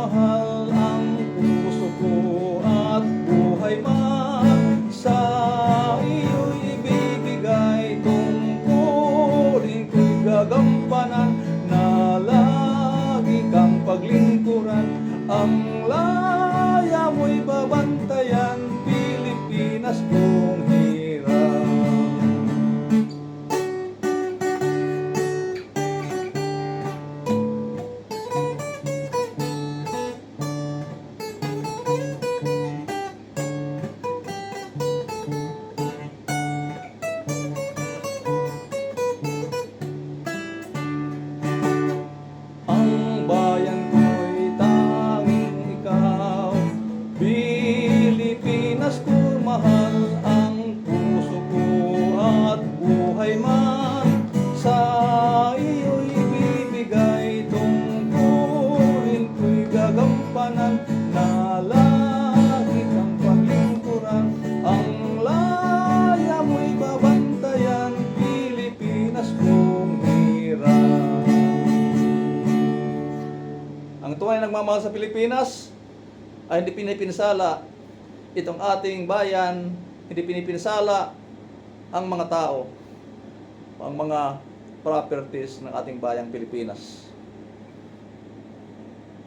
mahal ang puso ko at buhay man sa iyo'y ibibigay, tungkulin ko'y gagampanan na lagi kang paglingkuran. Ang laya mo'y babantayan, Pilipinas kong hirap. Ang bayan ko'y tanging ikaw, Pilipinas ko mahal ang puso ko at buhay man sa iyo'y ibibigay, tungkulin ko'y gagampanan na lagi kang paglingkuran. Ang laya mo'y babantayan, Pilipinas kong hirap. Ang tunay na nagmamahal sa Pilipinas ay hindi pinipinsala itong ating bayan, hindi pinipinsala ang mga tao, ang mga properties ng ating bayang Pilipinas.